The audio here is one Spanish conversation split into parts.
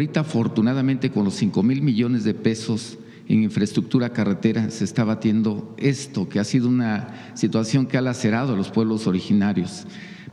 ahorita afortunadamente con los 5,000 millones de pesos en infraestructura carretera se está batiendo esto, que ha sido una situación que ha lacerado a los pueblos originarios.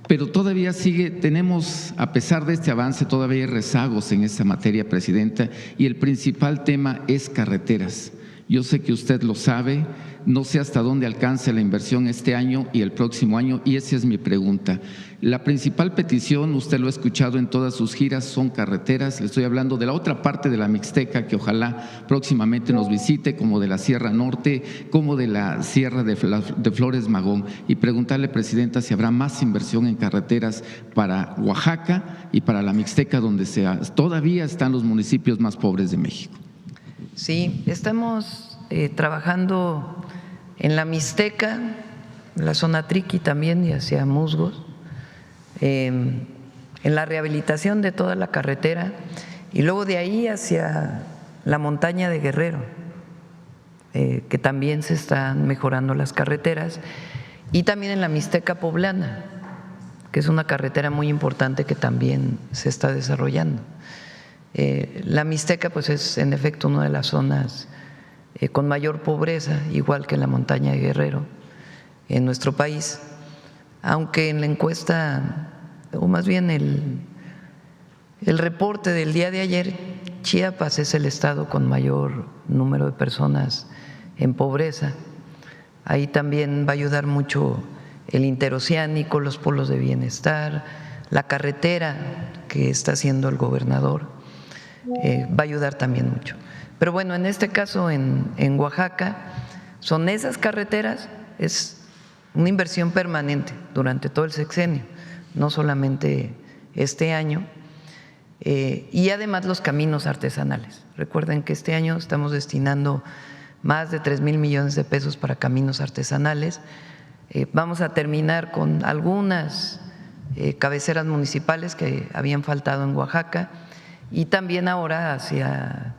Pero todavía tenemos, a pesar de este avance, todavía hay rezagos en esta materia, Presidenta, y el principal tema es carreteras. Yo sé que usted lo sabe, no sé hasta dónde alcance la inversión este año y el próximo año, y esa es mi pregunta. La principal petición, usted lo ha escuchado en todas sus giras, son carreteras. Le estoy hablando de la otra parte de la Mixteca, que ojalá próximamente nos visite, como de la Sierra Norte, como de la Sierra de Flores Magón, y preguntarle, Presidenta, si habrá más inversión en carreteras para Oaxaca y para la Mixteca, donde todavía están los municipios más pobres de México. Sí, estamos trabajando en la Mixteca, en la zona Triqui también y hacia Musgos, en la rehabilitación de toda la carretera y luego de ahí hacia la montaña de Guerrero, que también se están mejorando las carreteras, y también en la Mixteca poblana, que es una carretera muy importante que también se está desarrollando. La Mixteca pues es en efecto una de las zonas con mayor pobreza, igual que la montaña de Guerrero en nuestro país, aunque en la encuesta, o más bien el reporte del día de ayer, Chiapas es el estado con mayor número de personas en pobreza. Ahí también va a ayudar mucho el interoceánico, los polos de bienestar, la carretera que está haciendo el gobernador. Va a ayudar también mucho. Pero bueno, en este caso en Oaxaca son esas carreteras, es una inversión permanente durante todo el sexenio, no solamente este año, y además los caminos artesanales. Recuerden que este año estamos destinando más de 3,000 millones de pesos para caminos artesanales. Vamos a terminar con algunas cabeceras municipales que habían faltado en Oaxaca, y también ahora hacia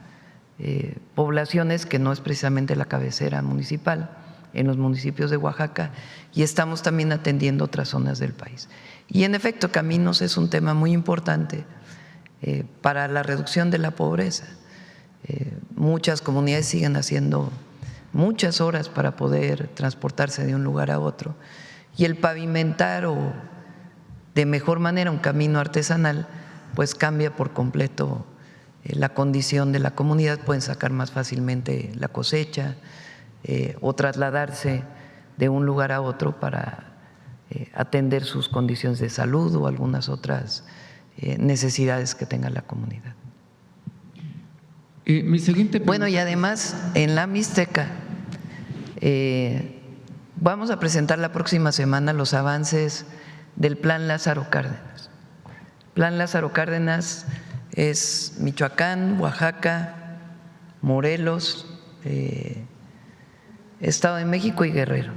poblaciones que no es precisamente la cabecera municipal, en los municipios de Oaxaca, y estamos también atendiendo otras zonas del país. Y en efecto, caminos es un tema muy importante para la reducción de la pobreza. Muchas comunidades siguen haciendo muchas horas para poder transportarse de un lugar a otro, y el pavimentar o de mejor manera un camino artesanal pues cambia por completo la condición de la comunidad. Pueden sacar más fácilmente la cosecha o trasladarse de un lugar a otro para atender sus condiciones de salud o algunas otras necesidades que tenga la comunidad. Mi siguiente pregunta. Bueno, y además en la Mixteca vamos a presentar la próxima semana los avances del Plan Lázaro Cárdenas. Plan Lázaro Cárdenas es Michoacán, Oaxaca, Morelos, Estado de México y Guerrero.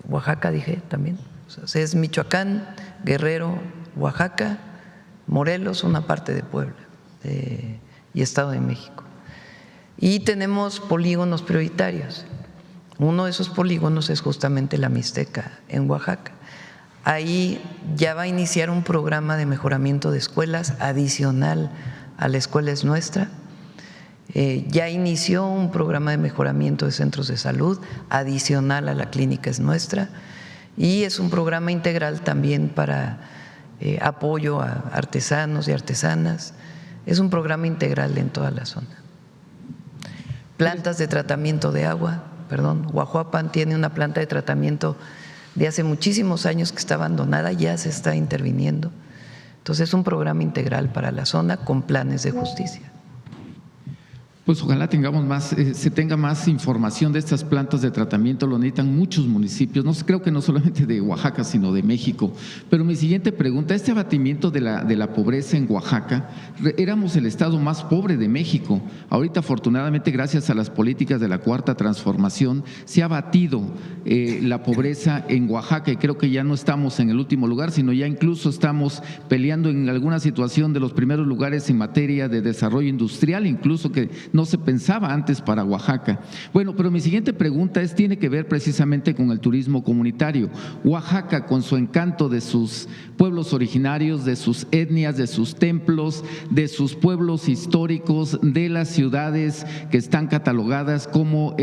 Oaxaca dije también, o sea, es Michoacán, Guerrero, Oaxaca, Morelos, una parte de Puebla y Estado de México. Y tenemos polígonos prioritarios. Uno de esos polígonos es justamente la Mixteca en Oaxaca. Ahí ya va a iniciar un programa de mejoramiento de escuelas adicional a la Escuela Es Nuestra. Ya inició un programa de mejoramiento de centros de salud adicional a la Clínica Es Nuestra, y es un programa integral también para apoyo a artesanos y artesanas. Es un programa integral en toda la zona. Plantas de tratamiento de agua, Guajuapan tiene una planta de tratamiento de hace muchísimos años que está abandonada, ya se está interviniendo. Entonces es un programa integral para la zona con planes de justicia. Pues ojalá tengamos se tenga más información de estas plantas de tratamiento, lo necesitan muchos municipios, creo que no solamente de Oaxaca, sino de México. Pero mi siguiente pregunta, este abatimiento de la pobreza en Oaxaca, éramos el estado más pobre de México. Ahorita, afortunadamente, gracias a las políticas de la Cuarta Transformación, se ha abatido la pobreza en Oaxaca, y creo que ya no estamos en el último lugar, sino ya incluso estamos peleando en alguna situación de los primeros lugares en materia de desarrollo industrial, incluso que no se pensaba antes para Oaxaca. Bueno, pero mi siguiente pregunta tiene que ver precisamente con el turismo comunitario. Oaxaca, con su encanto de sus pueblos originarios, de sus etnias, de sus templos, de sus pueblos históricos, de las ciudades que están catalogadas como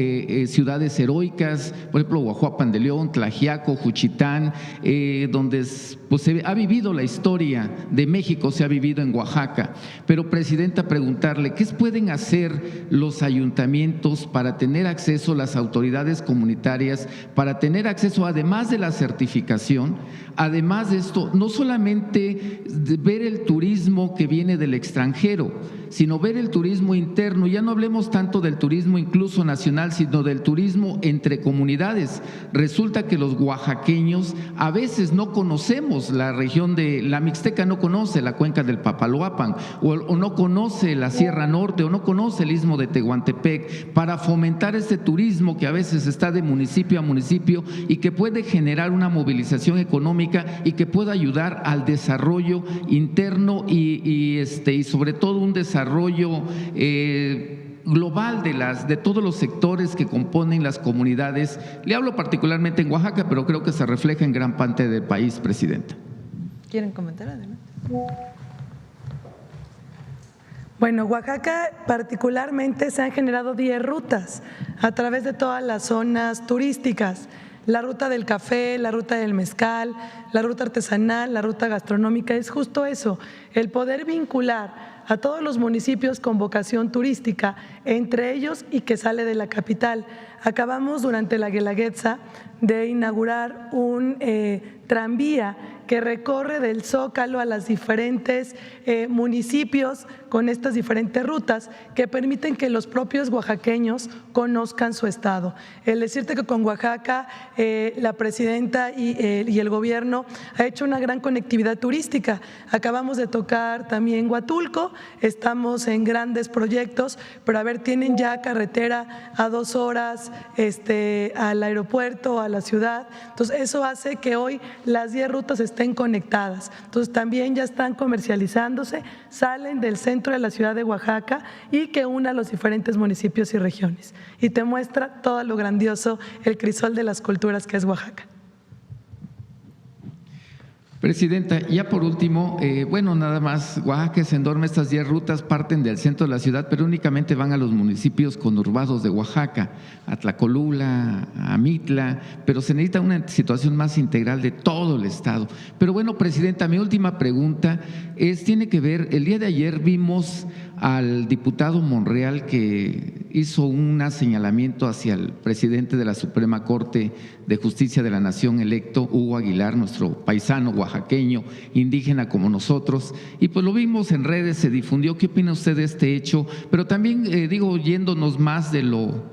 ciudades heroicas, por ejemplo, Guajuapan de León, Tlaxiaco, Juchitán, donde pues, se ha vivido la historia de México, se ha vivido en Oaxaca. Pero, Presidenta, preguntarle, ¿qué pueden hacer los ayuntamientos para tener acceso, las autoridades comunitarias, para tener acceso, además de la certificación, además de esto, no solamente ver el turismo que viene del extranjero, sino ver el turismo interno? Ya no hablemos tanto del turismo incluso nacional, sino del turismo entre comunidades. Resulta que los oaxaqueños a veces no conocemos la región de la Mixteca, no conoce la cuenca del Papaloapan, o no conoce la Sierra Norte, o no conoce el istmo de Tehuantepec, para fomentar este turismo que a veces está de municipio a municipio y que puede generar una movilización económica y que pueda ayudar al desarrollo interno y sobre todo un desarrollo global de todos los sectores que componen las comunidades. Le hablo particularmente en Oaxaca, pero creo que se refleja en gran parte del país, Presidenta. ¿Quieren comentar? Adelante. Bueno, Oaxaca particularmente se han generado 10 rutas a través de todas las zonas turísticas. La ruta del café, la ruta del mezcal, la ruta artesanal, la ruta gastronómica, es justo eso, el poder vincular a todos los municipios con vocación turística, entre ellos y que sale de la capital. Acabamos durante la Guelaguetza de inaugurar un tranvía que recorre del Zócalo a los diferentes municipios con estas diferentes rutas que permiten que los propios oaxaqueños conozcan su estado. El decirte que con Oaxaca la presidenta y el gobierno ha hecho una gran conectividad turística. Acabamos de tocar también Huatulco, estamos en grandes proyectos, pero a ver, tienen ya carretera a 2 horas al aeropuerto, a la ciudad. Entonces eso hace que hoy las 10 rutas estén conectadas. Entonces también ya están comercializándose, salen del centro de la ciudad de Oaxaca y que una a los diferentes municipios y regiones. Y te muestra todo lo grandioso, el crisol de las culturas que es Oaxaca. Presidenta, ya por último, nada más, Oaxaca se enorme, estas 10 rutas parten del centro de la ciudad, pero únicamente van a los municipios conurbados de Oaxaca, a Tlacolula, a Mitla, pero se necesita una situación más integral de todo el estado. Pero bueno, Presidenta, mi última pregunta tiene que ver, el día de ayer vimos al diputado Monreal que hizo un señalamiento hacia el presidente de la Suprema Corte de Justicia de la Nación electo, Hugo Aguilar, nuestro paisano oaxaqueño, indígena como nosotros, y pues lo vimos en redes, se difundió. ¿Qué opina usted de este hecho? Pero también, yéndonos más de lo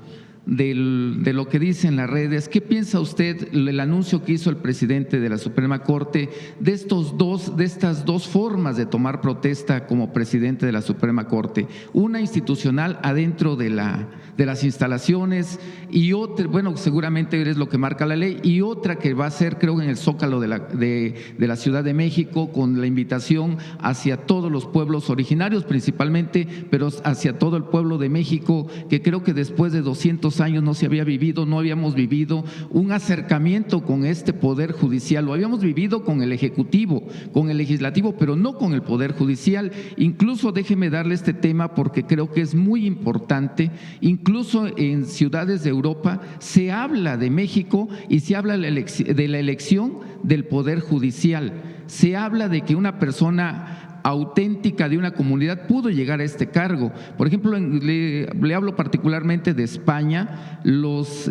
que dicen las redes, ¿qué piensa usted del anuncio que hizo el presidente de la Suprema Corte de estas dos formas de tomar protesta como presidente de la Suprema Corte? Una institucional adentro de las instalaciones y otra, seguramente es lo que marca la ley, y otra que va a ser, creo, en el Zócalo de la Ciudad de México, con la invitación hacia todos los pueblos originarios principalmente, pero hacia todo el pueblo de México, que creo que después de 200 años no habíamos vivido un acercamiento con este Poder Judicial. Lo habíamos vivido con el Ejecutivo, con el Legislativo, pero no con el Poder Judicial. Incluso déjeme darle este tema porque creo que es muy importante. Incluso en ciudades de Europa se habla de México y se habla de la elección del Poder Judicial. Se habla de que una persona auténtica de una comunidad pudo llegar a este cargo. Por ejemplo, le hablo particularmente de España, los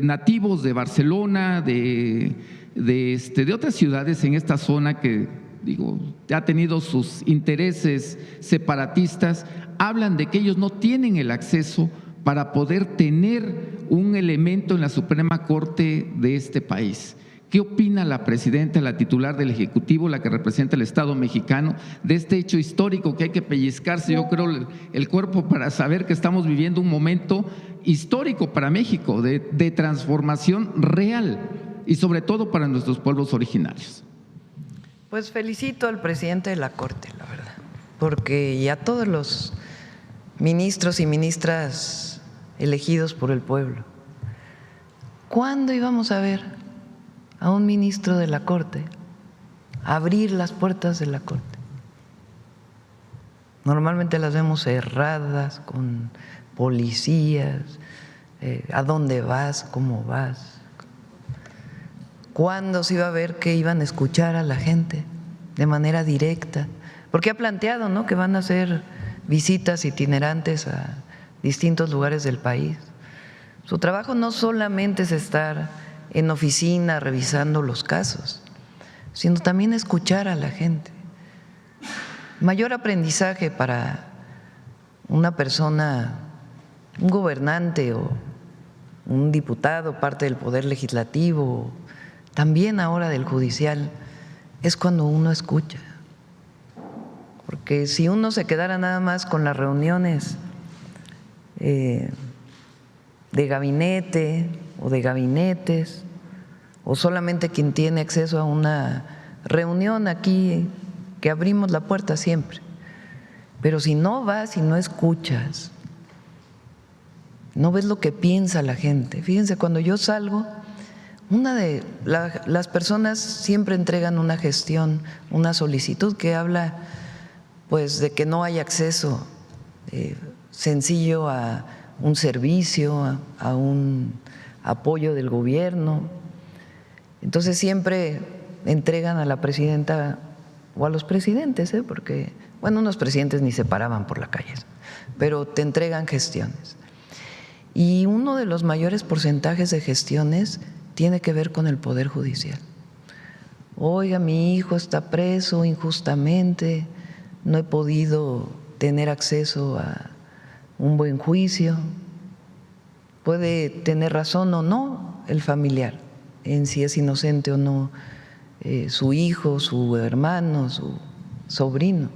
nativos de Barcelona, de otras ciudades en esta zona que ha tenido sus intereses separatistas, hablan de que ellos no tienen el acceso para poder tener un elemento en la Suprema Corte de este país. ¿Qué opina la presidenta, la titular del Ejecutivo, la que representa el Estado mexicano, de este hecho histórico que hay que pellizcarse, yo creo, el cuerpo para saber que estamos viviendo un momento histórico para México, de transformación real y sobre todo para nuestros pueblos originarios? Pues felicito al presidente de la Corte, la verdad, porque y a todos los ministros y ministras elegidos por el pueblo. ¿Cuándo íbamos a ver a un ministro de la Corte abrir las puertas de la Corte. Normalmente las vemos cerradas, con policías, ¿a dónde vas? ¿Cómo vas? ¿Cuándo se iba a ver que iban a escuchar a la gente de manera directa? Porque ha planteado, ¿no?, que van a hacer visitas itinerantes a distintos lugares del país. Su trabajo no solamente es estar en oficina revisando los casos, sino también escuchar a la gente. Mayor aprendizaje para una persona, un gobernante o un diputado, parte del Poder Legislativo, también ahora del Judicial, es cuando uno escucha. Porque si uno se quedara nada más con las reuniones de gabinete o de gabinetes, o solamente quien tiene acceso a una reunión aquí, que abrimos la puerta siempre, pero si no vas y no escuchas, no ves lo que piensa la gente. Fíjense, cuando yo salgo, las personas siempre entregan una gestión, una solicitud que habla pues de que no hay acceso sencillo a un servicio, a un apoyo del gobierno. Entonces siempre entregan a la presidenta o a los presidentes, porque, bueno, unos presidentes ni se paraban por la calle, pero te entregan gestiones. Y uno de los mayores porcentajes de gestiones tiene que ver con el Poder Judicial. Oiga, mi hijo está preso injustamente, no he podido tener acceso a un buen juicio. Puede tener razón o no el familiar en si es inocente o no su hijo, su hermano, su sobrino,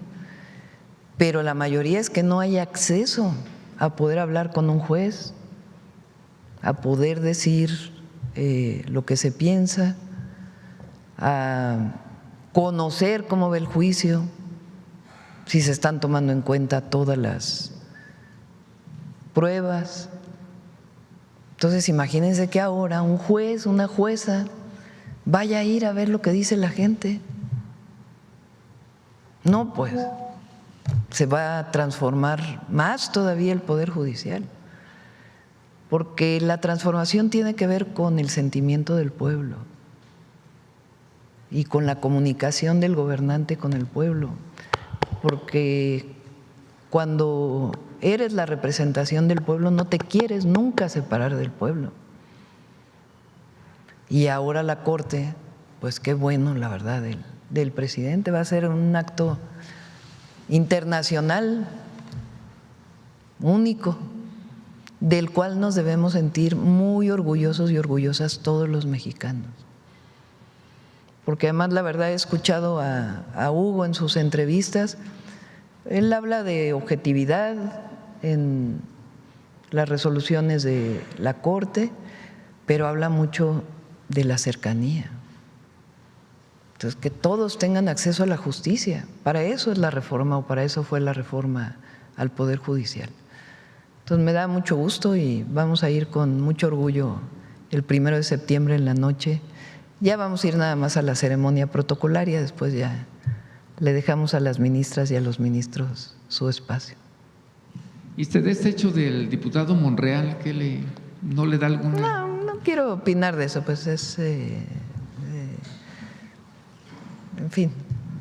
pero la mayoría es que no hay acceso a poder hablar con un juez, a poder decir lo que se piensa, a conocer cómo va el juicio, si se están tomando en cuenta todas las pruebas. Entonces imagínense que ahora un juez, una jueza vaya a ir a ver lo que dice la gente. No, pues se va a transformar más todavía el Poder Judicial, porque la transformación tiene que ver con el sentimiento del pueblo y con la comunicación del gobernante con el pueblo, porque cuando eres la representación del pueblo no te quieres nunca separar del pueblo. Y ahora la Corte, pues qué bueno, la verdad, del presidente, va a ser un acto internacional único, del cual nos debemos sentir muy orgullosos y orgullosas todos los mexicanos. Porque además, la verdad, he escuchado a Hugo en sus entrevistas, él habla de objetividad en las resoluciones de la Corte, pero habla mucho de la cercanía. Entonces, que todos tengan acceso a la justicia, para eso es la reforma, o para eso fue la reforma al Poder Judicial. Entonces me da mucho gusto y vamos a ir con mucho orgullo el 1 de septiembre en la noche. Ya vamos a ir nada más a la ceremonia protocolaria, después ya le dejamos a las ministras y a los ministros su espacio. ¿Y usted de este hecho del diputado Monreal, no le da alguna? No quiero opinar de eso, pues es… en fin.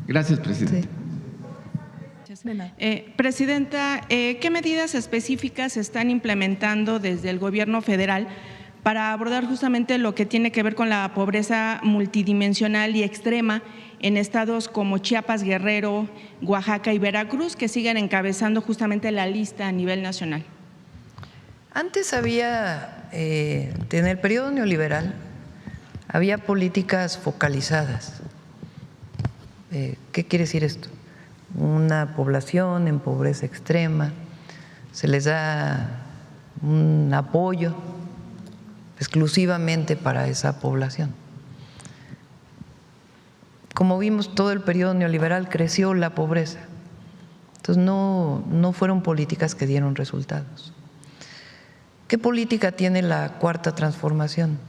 Gracias, presidente. Sí. Presidenta, ¿qué medidas específicas se están implementando desde el gobierno federal para abordar justamente lo que tiene que ver con la pobreza multidimensional y extrema en estados como Chiapas, Guerrero, Oaxaca y Veracruz, que siguen encabezando justamente la lista a nivel nacional? Antes había, en el periodo neoliberal, había políticas focalizadas. ¿Qué quiere decir esto? Una población en pobreza extrema, se les da un apoyo exclusivamente para esa población. Como vimos, todo el periodo neoliberal creció la pobreza, entonces no fueron políticas que dieron resultados. ¿Qué política tiene la Cuarta Transformación?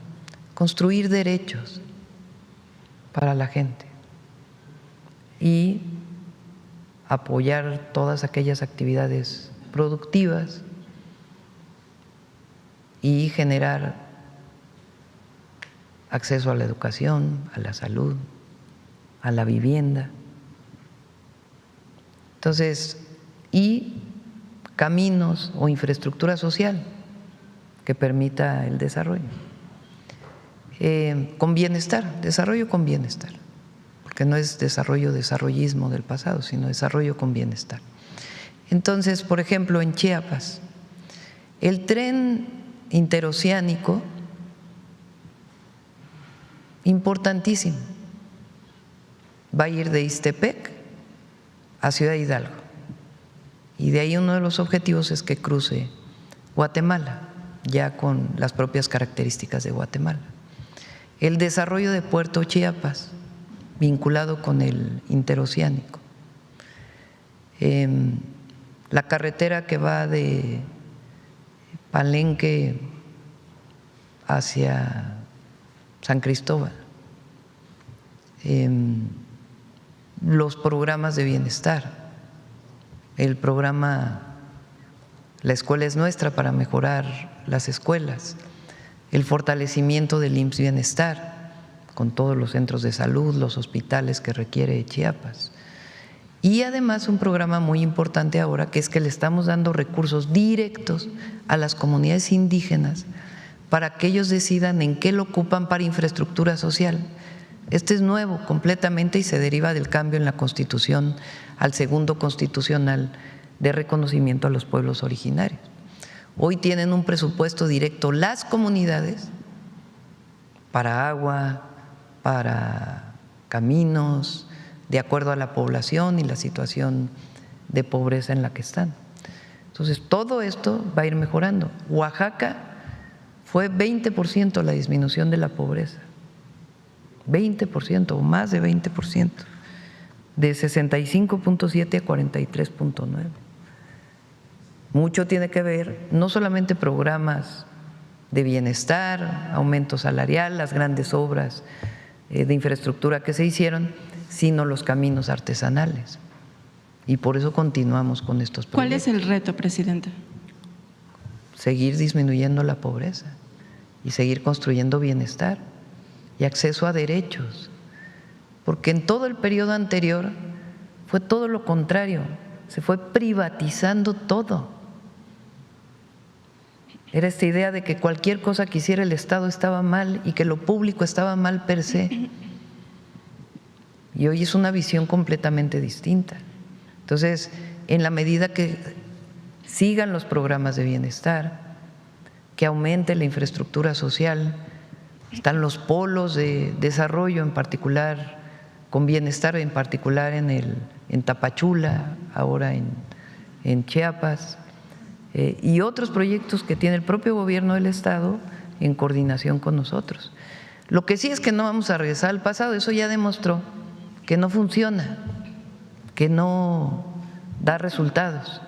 Construir derechos para la gente. y apoyar todas aquellas actividades productivas y generar acceso a la educación, a la salud, a la vivienda. Entonces, y caminos o infraestructura social que permita el desarrollo. Con bienestar, desarrollo con bienestar, porque no es desarrollismo del pasado, sino desarrollo con bienestar. Entonces, por ejemplo, en Chiapas, el tren interoceánico, importantísimo, va a ir de Ixtepec a Ciudad Hidalgo, y de ahí uno de los objetivos es que cruce Guatemala, ya con las propias características de Guatemala. El desarrollo de Puerto Chiapas, vinculado con el interoceánico. La carretera que va de Palenque hacia San Cristóbal. Los programas de bienestar, el programa La Escuela es Nuestra para mejorar las escuelas, el fortalecimiento del IMSS Bienestar con todos los centros de salud, los hospitales que requiere Chiapas. Y además un programa muy importante ahora, que es que le estamos dando recursos directos a las comunidades indígenas para que ellos decidan en qué lo ocupan para infraestructura social. Este es nuevo completamente y se deriva del cambio en la Constitución al segundo constitucional de reconocimiento a los pueblos originarios. Hoy tienen un presupuesto directo las comunidades para agua, para caminos, de acuerdo a la población y la situación de pobreza en la que están. Entonces, todo esto va a ir mejorando. Oaxaca fue 20% la disminución de la pobreza, 20% o más de 20%, de 65.7 a 43.9. Mucho tiene que ver, no solamente programas de bienestar, aumento salarial, las grandes obras de infraestructura que se hicieron, sino los caminos artesanales. Y por eso continuamos con estos proyectos. ¿Cuál es el reto, Presidenta? Seguir disminuyendo la pobreza y seguir construyendo bienestar y acceso a derechos, porque en todo el periodo anterior fue todo lo contrario, se fue privatizando todo. Era esta idea de que cualquier cosa que hiciera el Estado estaba mal y que lo público estaba mal per se. Y hoy es una visión completamente distinta. Entonces, en la medida que sigan los programas de bienestar, que aumente la infraestructura social, están los polos de desarrollo, en particular con bienestar, en particular en Tapachula, ahora en Chiapas, y otros proyectos que tiene el propio gobierno del Estado en coordinación con nosotros. Lo que sí es que no vamos a regresar al pasado, eso ya demostró que no funciona, que no da resultados.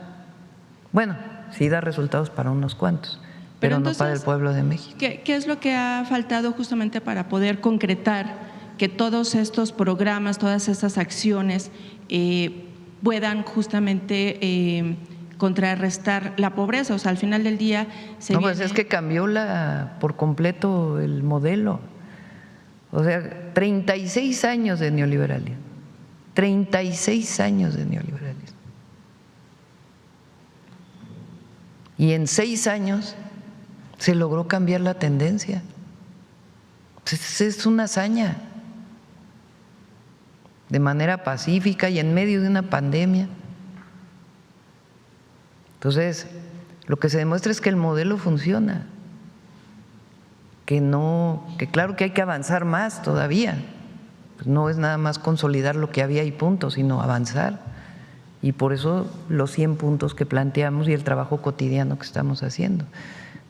Bueno, sí da resultados para unos cuantos, pero entonces, no para el pueblo de México. ¿Qué es lo que ha faltado justamente para poder concretar que todos estos programas, todas estas acciones puedan justamente contrarrestar la pobreza? O sea, al final del día pues es que cambió por completo el modelo. O sea, 36 años de neoliberalismo, 36 años de neoliberalismo. Y en 6 años se logró cambiar la tendencia. Es una hazaña, de manera pacífica y en medio de una pandemia. Entonces, lo que se demuestra es que el modelo funciona, que claro que hay que avanzar más todavía. Pues no es nada más consolidar lo que había y punto, sino avanzar. Y por eso los 100 puntos que planteamos y el trabajo cotidiano que estamos haciendo.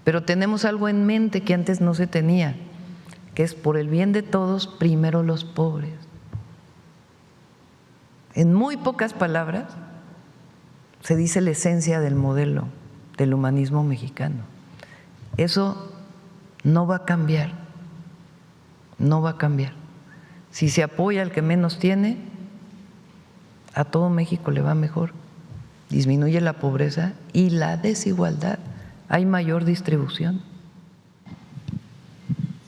Pero tenemos algo en mente que antes no se tenía, que es por el bien de todos, primero los pobres. En muy pocas palabras se dice la esencia del modelo del humanismo mexicano. Eso no va a cambiar, no va a cambiar. Si se apoya al que menos tiene, a todo México le va mejor, disminuye la pobreza y la desigualdad, hay mayor distribución.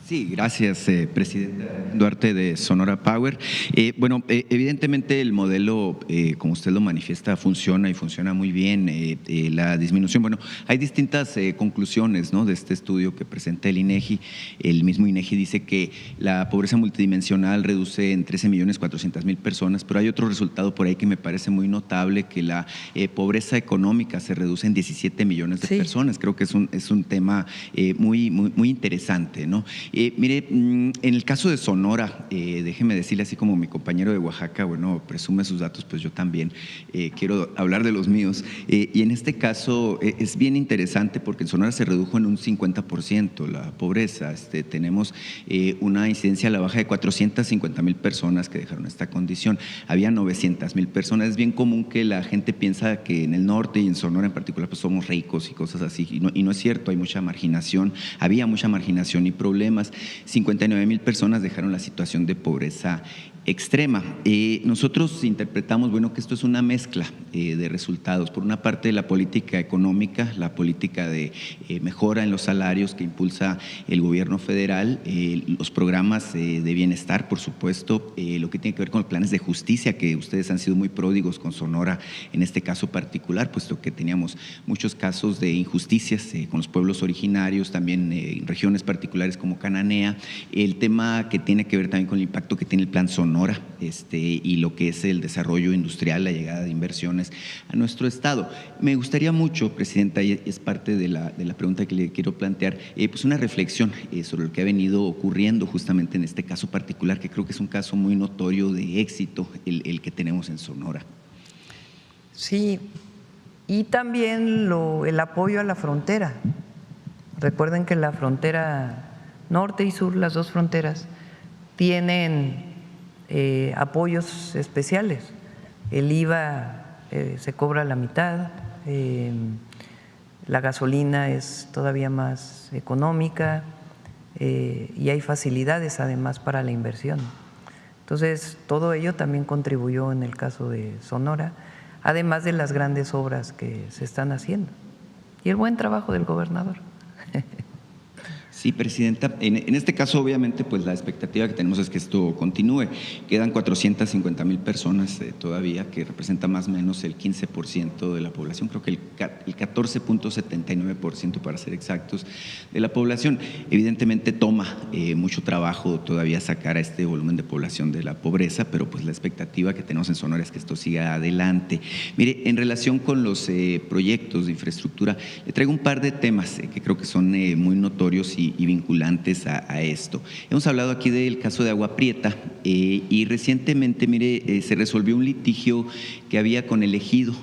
Sí, gracias, Presidenta Duarte de Sonora Power. Evidentemente el modelo, como usted lo manifiesta, funciona y funciona muy bien. La disminución, hay distintas conclusiones, ¿no?, de este estudio que presenta el INEGI. El mismo INEGI dice que la pobreza multidimensional reduce en 13.400.000 personas, pero hay otro resultado por ahí que me parece muy notable, que la pobreza económica se reduce en 17 millones de personas. Creo que es un tema muy interesante, ¿no? Mire, en el caso de Sonora, déjeme decirle, así como mi compañero de Oaxaca, presume sus datos, pues yo también quiero hablar de los míos. Y en este caso es bien interesante porque en Sonora se redujo en un 50% la pobreza. Tenemos una incidencia a la baja de 450.000 personas que dejaron esta condición. Había 900.000 personas. Es bien común que la gente piensa que en el norte y en Sonora en particular pues somos ricos y cosas así. Y no es cierto, hay mucha marginación, había mucha marginación y problemas. 59.000 personas dejaron la situación de pobreza extrema. Nosotros interpretamos, que esto es una mezcla de resultados. Por una parte, la política económica, la política de mejora en los salarios que impulsa el gobierno federal, los programas de bienestar, por supuesto, lo que tiene que ver con los planes de justicia, que ustedes han sido muy pródigos con Sonora en este caso particular, puesto que teníamos muchos casos de injusticias con los pueblos originarios, también en regiones particulares como Cananea, el tema que tiene que ver también con el impacto que tiene el Plan Sonora, y lo que es el desarrollo industrial, la llegada de inversiones a nuestro estado. Me gustaría mucho, Presidenta, y es parte de la pregunta que le quiero plantear, pues una reflexión sobre lo que ha venido ocurriendo justamente en este caso particular, que creo que es un caso muy notorio de éxito, el que tenemos en Sonora. Sí, y también el apoyo a la frontera. Recuerden que la frontera norte y sur, las dos fronteras, tienen apoyos especiales. El IVA se cobra la mitad, la gasolina es todavía más económica y hay facilidades además para la inversión. Entonces, todo ello también contribuyó en el caso de Sonora, además de las grandes obras que se están haciendo y el buen trabajo del gobernador. Sí, Presidenta. En este caso, obviamente, pues la expectativa que tenemos es que esto continúe. Quedan 450.000 personas todavía, que representa más o menos el 15% de la población, creo que el 14.79% para ser exactos de la población. Evidentemente toma mucho trabajo todavía sacar a este volumen de población de la pobreza, pero pues la expectativa que tenemos en Sonora es que esto siga adelante. Mire, en relación con los proyectos de infraestructura, le traigo un par de temas que creo que son muy notorios y vinculantes a esto. Hemos hablado aquí del caso de Agua Prieta y recientemente, mire, se resolvió un litigio que había con el ejido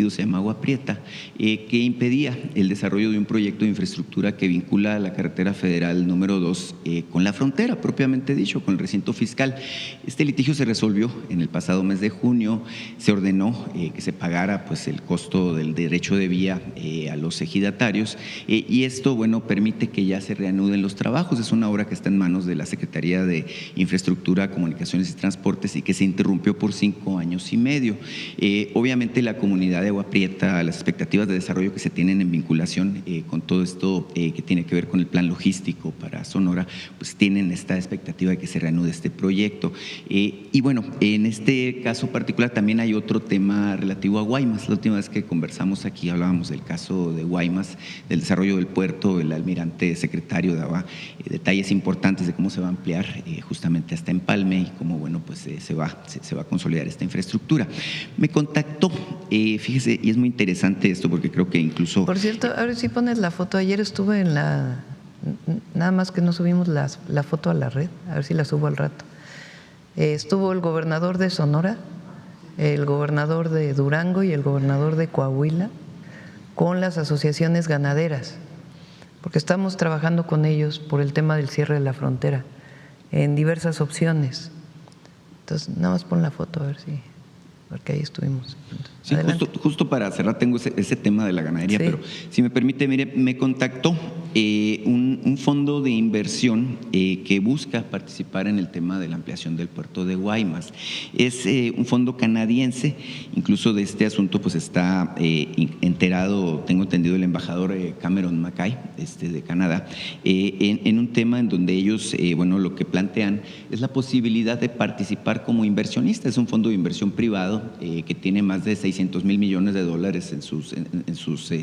se llama Agua Prieta, que impedía el desarrollo de un proyecto de infraestructura que vincula a la carretera federal número 2 con la frontera, propiamente dicho, con el recinto fiscal. Este litigio se resolvió en el pasado mes de junio, se ordenó que se pagara pues el costo del derecho de vía a los ejidatarios y esto, permite que ya se reanuden los trabajos. Es una obra que está en manos de la Secretaría de Infraestructura, Comunicaciones y Transportes y que se interrumpió por 5 años y medio. Obviamente la comunidad de Agua Prieta, las expectativas de desarrollo que se tienen en vinculación con todo esto que tiene que ver con el plan logístico para Sonora, pues tienen esta expectativa de que se reanude este proyecto. En este caso particular también hay otro tema relativo a Guaymas. La última vez que conversamos aquí hablábamos del caso de Guaymas, del desarrollo del puerto. El almirante secretario daba detalles importantes de cómo se va a ampliar justamente hasta Empalme y cómo se va a consolidar esta infraestructura. Me contactó, fíjese, y es muy interesante esto porque creo que incluso… Por cierto, ahora sí pones la foto. Ayer estuve en nada más que no subimos la foto a la red, a ver si la subo al rato. Estuvo el gobernador de Sonora, el gobernador de Durango y el gobernador de Coahuila con las asociaciones ganaderas, porque estamos trabajando con ellos por el tema del cierre de la frontera en diversas opciones. Entonces, nada más pon la foto a ver si, porque ahí estuvimos. Sí, justo para cerrar tengo ese tema de la ganadería, sí. Pero si me permite, mire, me contactó un fondo de inversión que busca participar en el tema de la ampliación del puerto de Guaymas. Es un fondo canadiense, incluso de este asunto pues está enterado, tengo entendido, el embajador Cameron Mackay de Canadá, en un tema en donde ellos, bueno, lo que plantean es la posibilidad de participar como inversionista. Es un fondo de inversión privado que tiene más de 600 mil millones de dólares en sus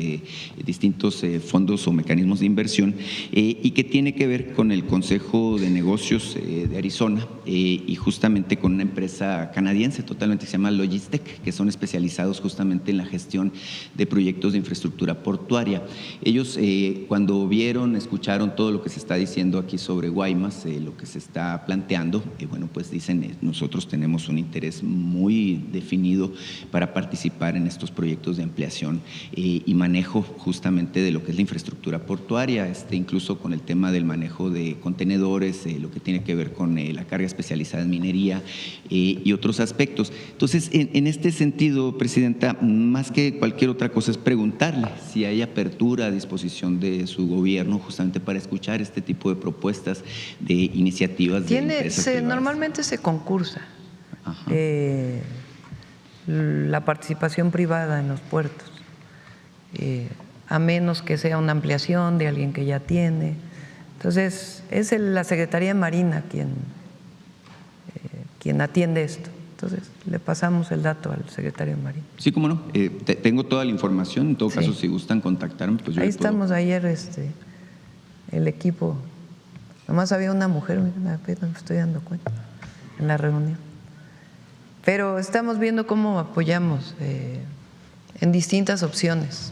distintos fondos o mecanismos de inversión y que tiene que ver con el Consejo de Negocios de Arizona y justamente con una empresa canadiense totalmente que se llama Logistec, que son especializados justamente en la gestión de proyectos de infraestructura portuaria. Ellos cuando vieron, escucharon todo lo que se está diciendo aquí sobre Guaymas, lo que se está planteando, bueno, pues dicen, nosotros tenemos un interés muy definido para participar en estos proyectos de ampliación y manejo justamente de lo que es la infraestructura portuaria, incluso con el tema del manejo de contenedores, lo que tiene que ver con la carga especializada en minería y otros aspectos. Entonces, en este sentido, Presidenta, más que cualquier otra cosa es preguntarle si hay apertura a disposición de su gobierno justamente para escuchar este tipo de propuestas, de iniciativas de empresas privadas. Normalmente se concursa la participación privada en los puertos, a menos que sea una ampliación de alguien que ya tiene. Entonces, es la Secretaría de Marina quien atiende esto. Entonces, le pasamos el dato al secretario de Marina. Sí, cómo no. Tengo toda la información. En todo caso, si gustan contactarme, pues yo ahí les puedo. estamos ayer, el equipo. Nomás había una mujer, apenas me estoy dando cuenta, en la reunión. Pero estamos viendo cómo apoyamos en distintas opciones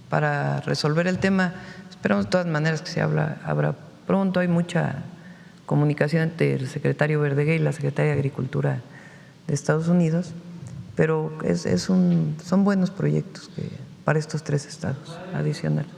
para resolver el tema. Esperamos de todas maneras que habrá pronto. Hay mucha comunicación entre el secretario Verdeguer y la secretaria de Agricultura de Estados Unidos, pero son buenos proyectos para estos 3 estados adicionales.